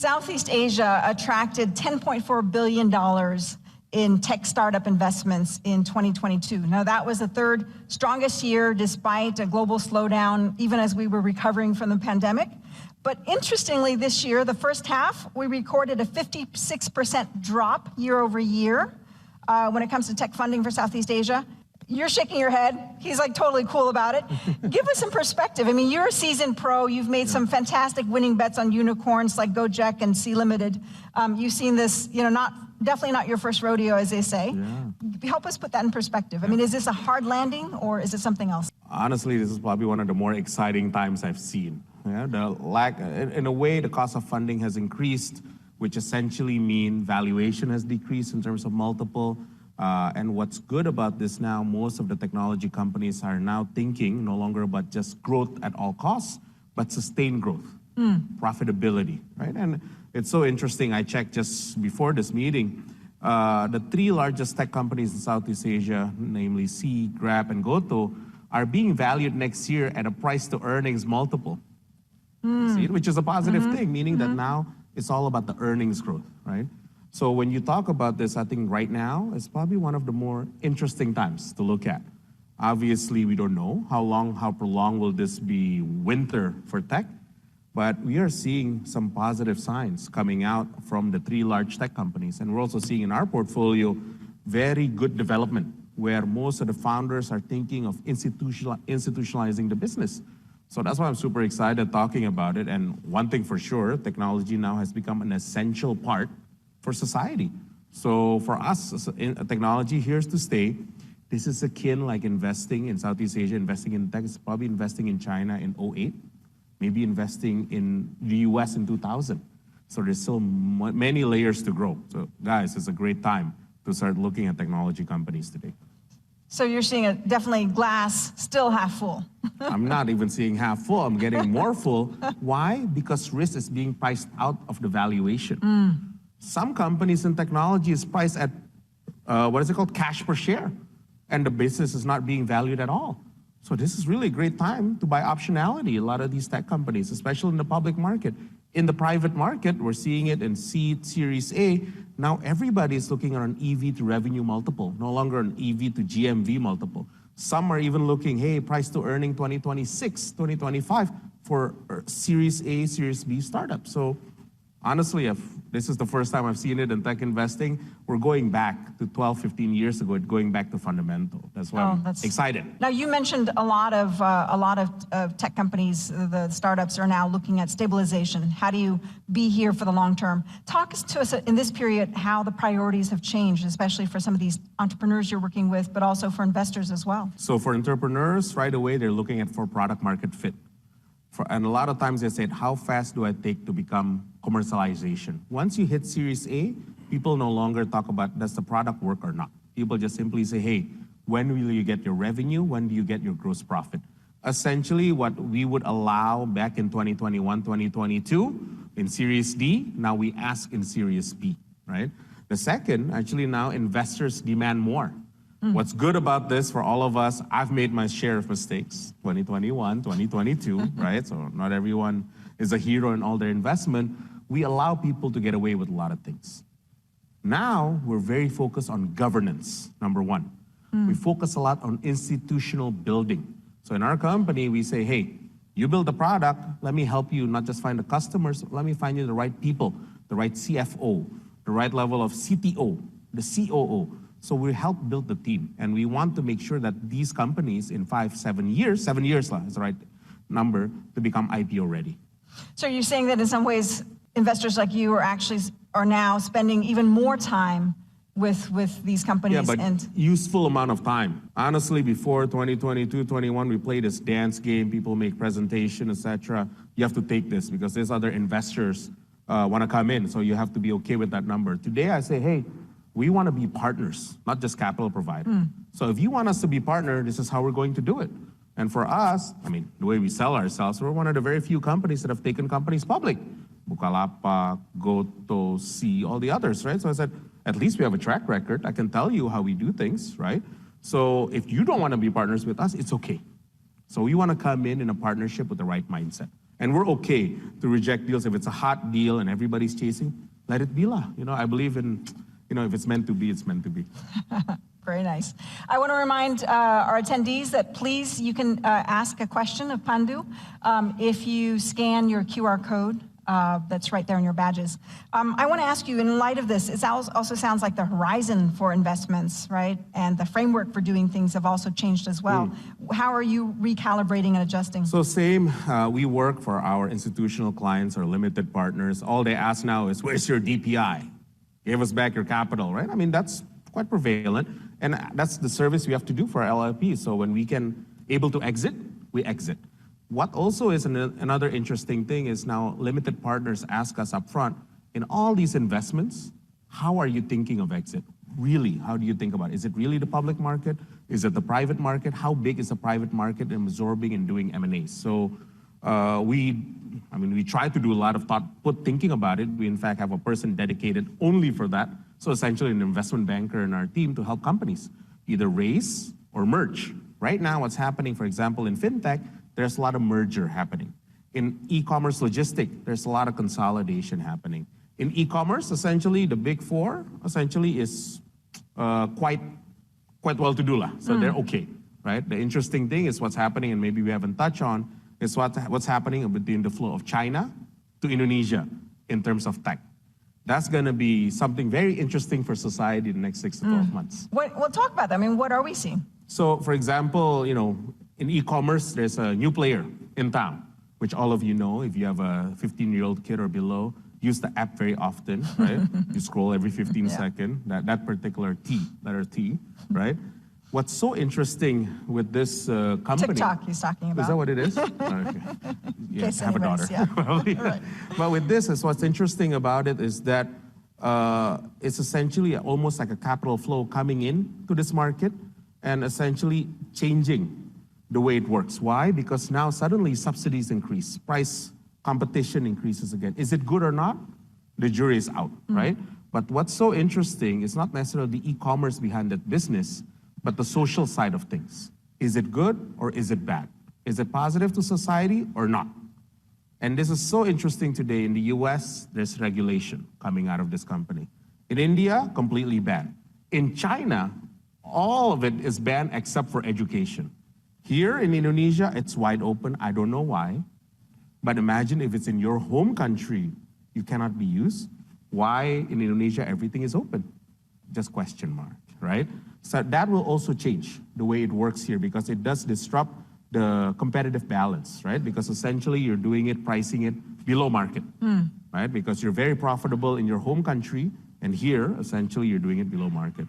Southeast Asia attracted $10.4 billion in tech startup investments in 2022. Now, that was the third strongest year despite a global slowdown, even as we were recovering from the pandemic. But interestingly, this year, the first half, we recorded a 56% drop year over year when it comes to tech funding for Southeast Asia. You're shaking your head. He's like totally cool about it. Give us some perspective. I mean, you're a seasoned pro. You've made some fantastic winning bets on unicorns like Gojek and Sea Limited. You've seen this, definitely not your first rodeo, as they say. Yeah. Help us put that in perspective. I mean, is this a hard landing or is it something else? Honestly, this is probably one of the more exciting times I've seen. Yeah, in a way, the cost of funding has increased, which essentially means valuation has decreased in terms of multiple. And what's good about this now, most of the technology companies are now thinking no longer about just growth at all costs, but sustained growth, profitability, right? And it's so interesting. I checked just before this meeting, the three largest tech companies in Southeast Asia, namely Sea, Grab, and Goto, are being valued next year at a price to earnings multiple, see, which is a positive thing, meaning that now it's all about the earnings growth, right? So when you talk about this, I think right now is probably one of the more interesting times to look at. Obviously, we don't know how prolonged will this be winter for tech, but we are seeing some positive signs coming out from the three large tech companies. And we're also seeing in our portfolio very good development where most of the founders are thinking of institutionalizing the business. So that's why I'm super excited talking about it. And one thing for sure, technology now has become an essential part for society. So for us, technology here is to stay. This is akin like investing in Southeast Asia, investing in tech, it's probably investing in China in 2008, maybe investing in the US in 2000. So there's still many layers to grow. So guys, it's a great time to start looking at technology companies today. So you're seeing a definitely glass still half full. I'm not even seeing half full, I'm getting more full. Why? Because risk is being priced out of the valuation. Some companies in technology is priced at, cash per share. And the business is not being valued at all. So this is really a great time to buy optionality, a lot of these tech companies, especially in the public market. In the private market, we're seeing it in seed, Series A. Now everybody is looking at an EV to revenue multiple, no longer an EV to GMV multiple. Some are even looking, hey, price to earning 2026, 2025 for Series A, Series B startups. So honestly, if this is the first time I've seen it in tech investing, we're going back to 12, 15 years ago, going back to fundamental. That's why I'm excited. Now, you mentioned a lot of tech companies, the startups are now looking at stabilization. How do you be here for the long term? Talk to us in this period how the priorities have changed, especially for some of these entrepreneurs you're working with, but also for investors as well. So for entrepreneurs, right away, they're looking at for product market fit. And a lot of times they said, how fast do I take to become commercialization? Once you hit Series A, people no longer talk about does the product work or not. People just simply say, hey, when will you get your revenue? When do you get your gross profit? Essentially, what we would allow back in 2021, 2022 in Series D, now we ask in Series B, right? The second, actually now investors demand more. What's good about this for all of us, I've made my share of mistakes, 2021, 2022, right? So not everyone is a hero in all their investment. We allow people to get away with a lot of things. Now, we're very focused on governance, number one. We focus a lot on institutional building. So in our company, we say, hey, you build a product, let me help you not just find the customers, let me find you the right people, the right CFO, the right level of CTO, the COO. So we help build the team, and we want to make sure that these companies in 7 years is the right number, to become IPO ready. So you're saying that in some ways, investors like you are now spending even more time with these companies. Yeah, but useful amount of time. Honestly, before 2022, 21, we played this dance game, people make presentation, etc. You have to take this because there's other investors want to come in, so you have to be okay with that number. Today I say, hey, we want to be partners, not just capital provider. So if you want us to be partner, this is how we're going to do it. And for us, I mean, the way we sell ourselves, we're one of the very few companies that have taken companies public. Bukalapak, Goto, Sea, all the others, right? So I said, at least we have a track record. I can tell you how we do things, right? So if you don't want to be partners with us, it's okay. So we want to come in a partnership with the right mindset. And we're okay to reject deals if it's a hot deal and everybody's chasing. Let it be lah. I believe in, if it's meant to be, it's meant to be. Very nice. I want to remind our attendees that please, you can ask a question of Pandu if you scan your QR code that's right there on your badges. I want to ask you, in light of this, it also sounds like the horizon for investments, right? And the framework for doing things have also changed as well. How are you recalibrating and adjusting? So same, we work for our institutional clients or limited partners. All they ask now is, where's your DPI? Give us back your capital, right? I mean, that's quite prevalent. And that's the service we have to do for our LLP. So when we can able to exit, we exit. What also is another interesting thing is now limited partners ask us up front, in all these investments, how are you thinking of exit? Really, how do you think about it? Is it really the public market? Is it the private market? How big is the private market in absorbing and doing M&As? So we try to do a lot of thinking about it. We in fact have a person dedicated only for that. So essentially an investment banker in our team to help companies either raise or merge. Right now what's happening, for example, in Fintech, there's a lot of merger happening. In e-commerce logistic, there's a lot of consolidation happening. In e-commerce, essentially the big four essentially is quite well to do lah. So they're okay, right? The interesting thing is what's happening, and maybe we haven't touched on, is what's happening between the flow of China to Indonesia in terms of tech. That's going to be something very interesting for society in the next 6 to 12 months. We'll talk about that. I mean, what are we seeing? So, for example, in e-commerce, there's a new player in town, which all of you know. If you have a 15-year-old kid or below, use the app very often, right? You scroll every 15 seconds, that particular letter T, right? What's so interesting with this company... TikTok he's talking about. Is that what it is? Okay. Yeah, have a daughter. Yeah. Right. But with this, what's interesting about it is that it's essentially almost like a capital flow coming in to this market and essentially changing the way it works. Why? Because now suddenly subsidies increase, price competition increases again. Is it good or not? The jury is out, right? But what's so interesting is not necessarily the e-commerce behind that business, but the social side of things. Is it good or is it bad? Is it positive to society or not? And this is so interesting today. In the US, there's regulation coming out of this company. In India, completely banned. In China, all of it is banned except for education. Here in Indonesia, it's wide open. I don't know why. But imagine if it's in your home country, you cannot be used. Why in Indonesia everything is open? Just question mark, right? So that will also change the way it works here because it does disrupt the competitive balance, right? Because essentially you're doing it, pricing it below market, right? Because you're very profitable in your home country, and here, essentially, you're doing it below market.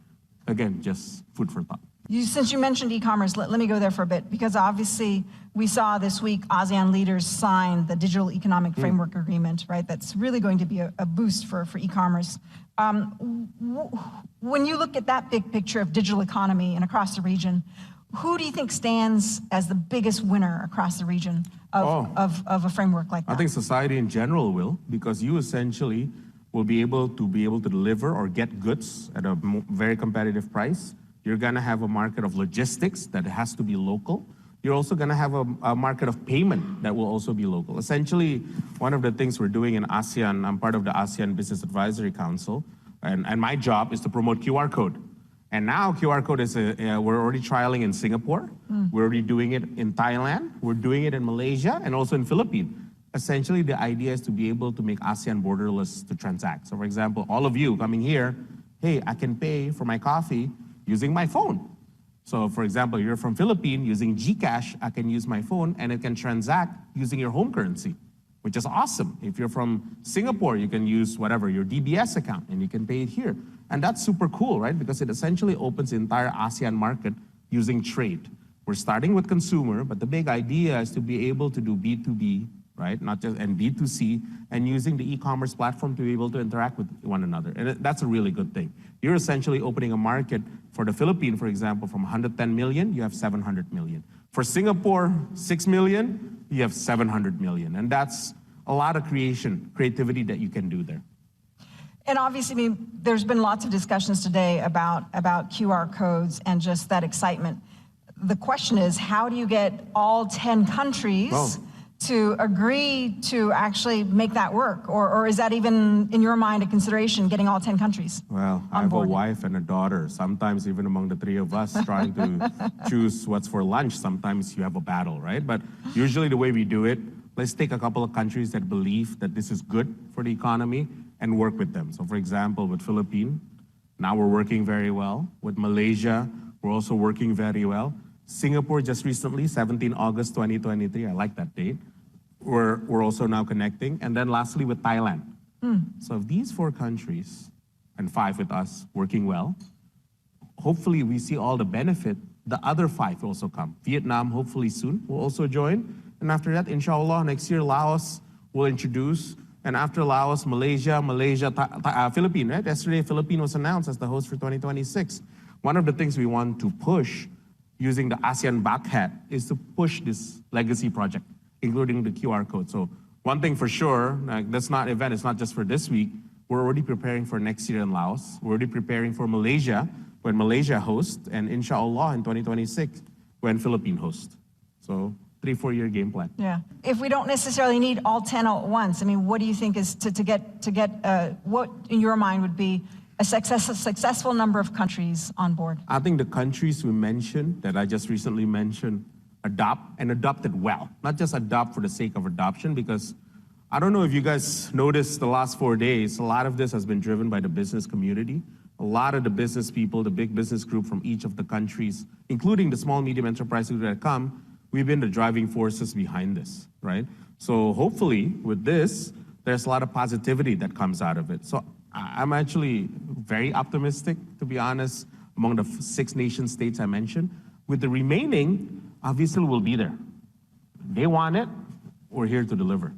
Again, just food for thought. Since you mentioned e-commerce, let me go there for a bit, because obviously we saw this week ASEAN leaders sign the Digital Economic Framework Agreement, right? That's really going to be a boost for e-commerce. When you look at that big picture of digital economy and across the region, who do you think stands as the biggest winner across the region of a framework like that? I think society in general will, because you essentially will be able to deliver or get goods at a very competitive price. You're going to have a market of logistics that has to be local. You're also going to have a market of payment that will also be local. Essentially, one of the things we're doing in ASEAN, I'm part of the ASEAN Business Advisory Council, and my job is to promote QR code. And now QR code is, we're already trialing in Singapore. We're already doing it in Thailand. We're doing it in Malaysia and also in Philippines. Essentially, the idea is to be able to make ASEAN borderless to transact. So for example, all of you coming here, hey, I can pay for my coffee using my phone. So for example, you're from Philippines using GCash, I can use my phone and it can transact using your home currency, which is awesome. If you're from Singapore, you can use whatever, your DBS account, and you can pay it here. And that's super cool, right? Because it essentially opens the entire ASEAN market using trade. We're starting with consumer, but the big idea is to be able to do B2B, right? Not just, and B2C, and using the e-commerce platform to be able to interact with one another. And that's a really good thing. You're essentially opening a market for the Philippines, for example, from 110 million, you have 700 million. For Singapore, 6 million, you have 700 million. And that's a lot of creativity that you can do there. And obviously, I mean, there's been lots of discussions today about QR codes and just that excitement. The question is, how do you get all 10 countries to agree to actually make that work? Or is that even, in your mind, a consideration, getting all 10 countries Well, I on have board? a wife and a daughter. Sometimes even among the three of us trying to choose what's for lunch, sometimes you have a battle, right? But usually the way we do it, let's take a couple of countries that believe that this is good for the economy and work with them. So for example, with Philippines, now we're working very well. With Malaysia, we're also working very well. Singapore just recently, 17 August 2023, I like that date. We're also now connecting. And then lastly with Thailand. So if these 4 countries, and 5 with us, working well, hopefully we see all the benefit. The other 5 will also come. Vietnam, hopefully soon, will also join. And after that, inshallah, next year, Laos will introduce. And after Laos, Malaysia, Philippines, right? Yesterday, Philippines was announced as the host for 2026. One of the things we want to push using the Asean back hat is to push this legacy project, including the QR code. So one thing for sure, like, that's not an event, it's not just for this week. We're already preparing for next year in Laos. We're already preparing for Malaysia, when Malaysia hosts, and inshallah in 2026, when Philippines hosts. So 3-4 year game plan. Yeah. If we don't necessarily need all 10 all at once, I mean, what do you think is to get what in your mind would be a successful number of countries on board? I think the countries we mentioned, that I just recently mentioned, adopt it well. Not just adopt for the sake of adoption, because I don't know if you guys noticed the last 4 days, a lot of this has been driven by the business community. A lot of the business people, the big business group from each of the countries, including the small, medium enterprises that come, we've been the driving forces behind this, right? So hopefully with this, there's a lot of positivity that comes out of it. So I'm actually very optimistic, to be honest, among the 6 nation states I mentioned. With the remaining, obviously we'll be there. They want it, we're here to deliver.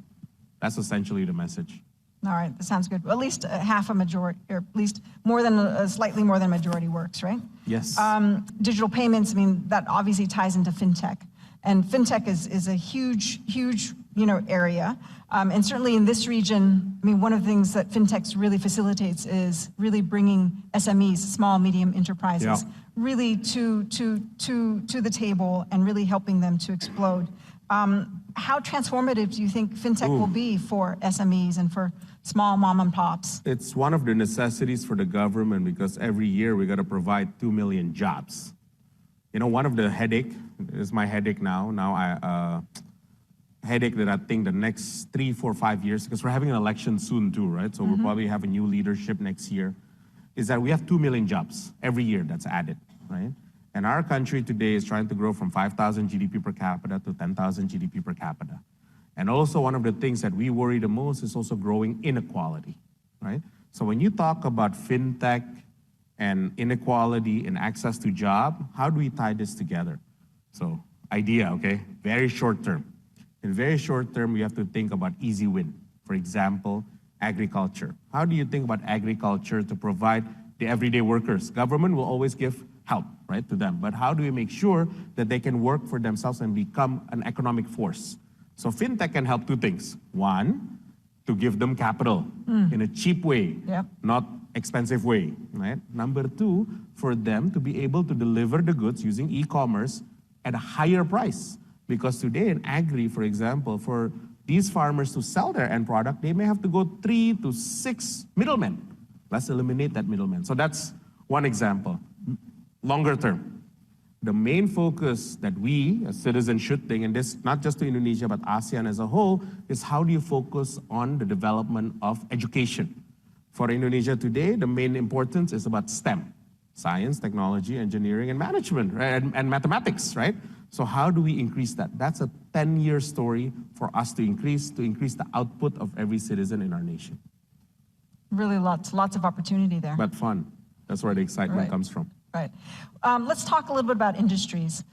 That's essentially the message. All right, that sounds good. Well, at least half a majority, or at least more than slightly more than a majority works, right? Yes. Digital payments, I mean, that obviously ties into fintech. And fintech is a huge area. And certainly in this region, I mean, one of the things that fintech really facilitates is really bringing SMEs, small, medium enterprises, really to the table and really helping them to explode. How transformative do you think fintech will be for SMEs and for small mom and pops? It's one of the necessities for the government, because every year we got to provide 2 million jobs. You know, one of the headache is my headache now. Headache that I think the next 3, 4, 5 years, because we're having an election soon too, right? So we'll probably have a new leadership next year, is that we have 2 million jobs every year that's added, right? And our country today is trying to grow from 5,000 GDP per capita to 10,000 GDP per capita. And also one of the things that we worry the most is also growing inequality, right? So when you talk about fintech and inequality and access to job, how do we tie this together? So idea, okay? Very short term. In very short term, we have to think about easy win. For example, agriculture. How do you think about agriculture to provide the everyday workers? Government will always give help, right, to them. But how do we make sure that they can work for themselves and become an economic force? So fintech can help 2 things. One, to give them capital in a cheap way, not expensive way, right? Number 2, for them to be able to deliver the goods using e-commerce at a higher price. Because today in agri, for example, for these farmers to sell their end product, they may have to go 3 to 6 middlemen. Let's eliminate that middleman. So that's one example. Longer term, the main focus that we as citizens should think, and this not just to Indonesia, but ASEAN as a whole, is how do you focus on the development of education? For Indonesia today, the main importance is about STEM, science, technology, engineering, and management, right? And mathematics, right? So how do we increase that? That's a 10-year story for us to increase the output of every citizen in our nation. Really lots of opportunity there. But fun. That's where the excitement comes from. Right. Let's talk a little bit about industries.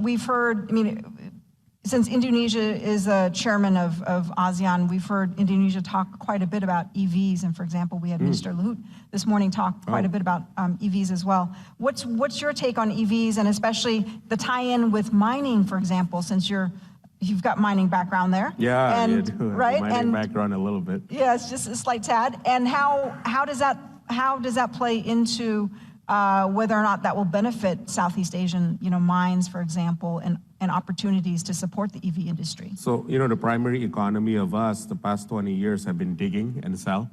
We've heard, I mean, since Indonesia is a chairman of ASEAN, we've heard Indonesia talk quite a bit about EVs. And for example, we had Minister Luhut this morning talk quite a bit about EVs as well. What's your take on EVs, and especially the tie-in with mining, for example, since you've got mining background there? Yeah, and, I do. Right? Mining background a little bit. Yeah, it's just a slight tad. And how does that play into whether or not that will benefit Southeast Asian, mines, for example, and and opportunities to support the EV industry? So, the primary economy of us the past 20 years have been digging and sell.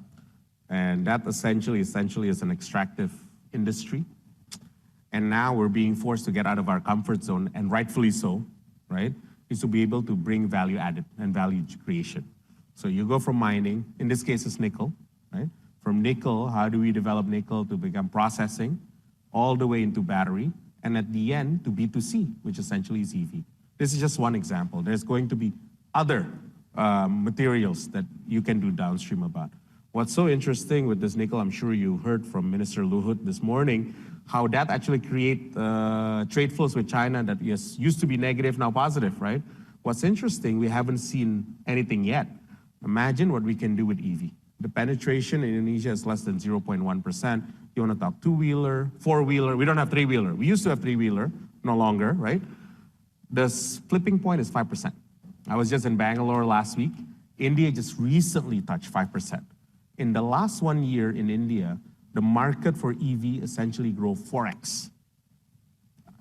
And that essentially is an extractive industry. And now we're being forced to get out of our comfort zone, and rightfully so, right? Is to be able to bring value added and value creation. So you go from mining, in this case it's nickel, right? From nickel, how do we develop nickel to become processing, all the way into battery, and at the end to B2C, which essentially is EV. This is just one example. There's going to be other materials that you can do downstream about. What's so interesting with this nickel, I'm sure you heard from Minister Luhut this morning, how that actually create trade flows with China that used to be negative, now positive, right? What's interesting, we haven't seen anything yet. Imagine what we can do with EV. The penetration in Indonesia is less than 0.1%. You want to talk two-wheeler, four-wheeler. We don't have three-wheeler. We used to have three-wheeler, no longer, right? The flipping point is 5%. I was just in Bangalore last week. India just recently touched 5%. In the last 1 year in India, the market for EV essentially grew 4x.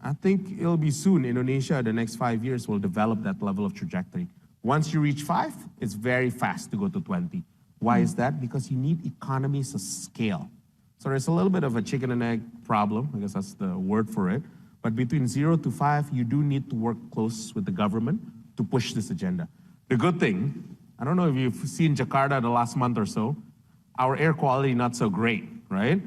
I think it'll be soon. Indonesia, the next 5 years, will develop that level of trajectory. Once you reach 5, it's very fast to go to 20. Why is that? Because you need economies of scale. So there's a little bit of a chicken and egg problem, I guess that's the word for it. But between 0 to 5, you do need to work close with the government to push this agenda. The good thing, I don't know if you've seen Jakarta the last month or so, our air quality not so great, right?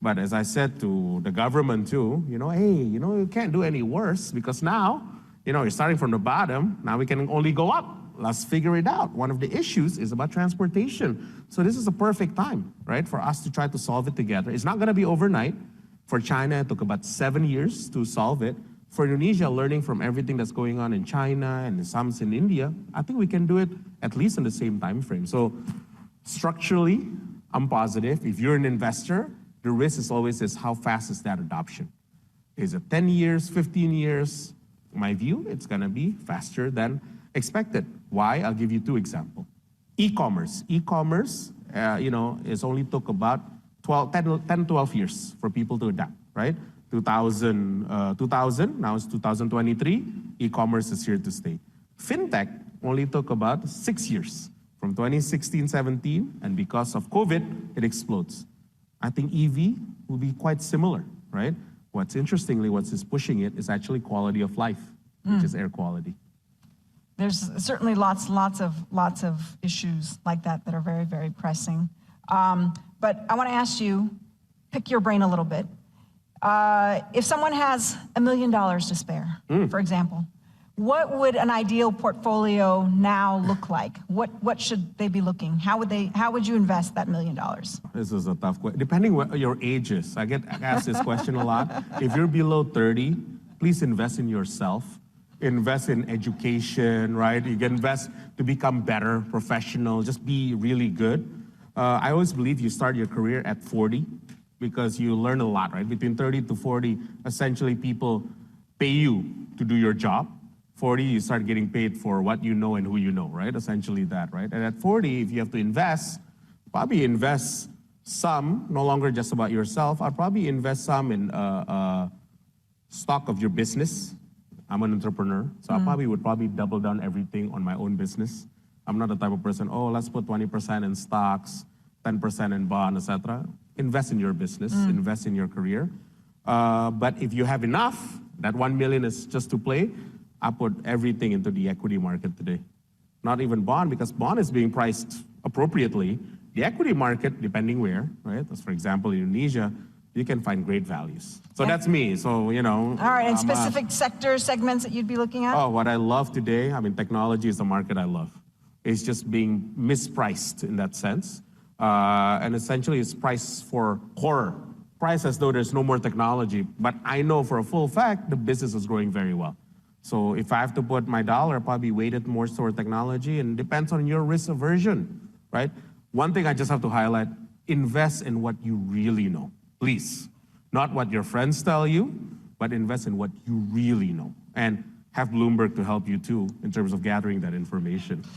But as I said to the government too, hey, you can't do any worse because now, you're starting from the bottom, now we can only go up. Let's figure it out. One of the issues is about transportation. So this is a perfect time, right, for us to try to solve it together. It's not gonna be overnight. For China, it took about 7 years to solve it. For Indonesia, learning from everything that's going on in China and some in India, I think we can do it at least in the same time frame. So structurally, I'm positive. If you're an investor, the risk is always how fast is that adoption? Is it 10 years, 15 years? My view, it's gonna be faster than expected. Why? I'll give you 2 examples. E-commerce. E-commerce, is only took about 10, 12 years for people to adapt, right? 2000, now it's 2023, e-commerce is here to stay. Fintech only took about 6 years, from 2016, 17, and because of COVID, it explodes. I think EV will be quite similar, right? What's pushing it is actually quality of life, which is air quality. There's certainly lots of issues like that are very, very pressing. But I want to ask you, pick your brain a little bit. If someone has $1 million to spare, for example, what would an ideal portfolio now look like? What should they be looking? How would you invest that $1 million? This is a tough question. Depending what your age is, I get asked this question a lot. If you're below 30, please invest in yourself. Invest in education, right? You can invest to become better, professional, just be really good. I always believe you start your career at 40 because you learn a lot, right? Between 30 to 40, essentially people pay you to do your job. 40, you start getting paid for what you know and who you know, right? Essentially that, right? And at 40, if you have to invest, probably invest some, no longer just about yourself. I'll probably invest some in stock of your business. I'm an entrepreneur, so I would double down everything on my own business. I'm not the type of person, let's put 20% in stocks, 10% in bond, etc. Invest in your business, invest in your career. But if you have enough, that 1 million is just to play, I put everything into the equity market today. Not even bond, because bond is being priced appropriately. The equity market, depending where, right? As for example, in Indonesia, you can find great values. So that's me, so All right, and specific sectors, segments that you'd be looking at? Oh, what I love today, technology is the market I love. It's just being mispriced in that sense. And essentially it's priced for horror. Priced as though there's no more technology. But I know for a full fact, the business is growing very well. So if I have to put my dollar, probably weight it more toward technology, and depends on your risk aversion, right? One thing I just have to highlight, invest in what you really know. Please, not what your friends tell you, but invest in what you really know. And have Bloomberg to help you too in terms of gathering that information.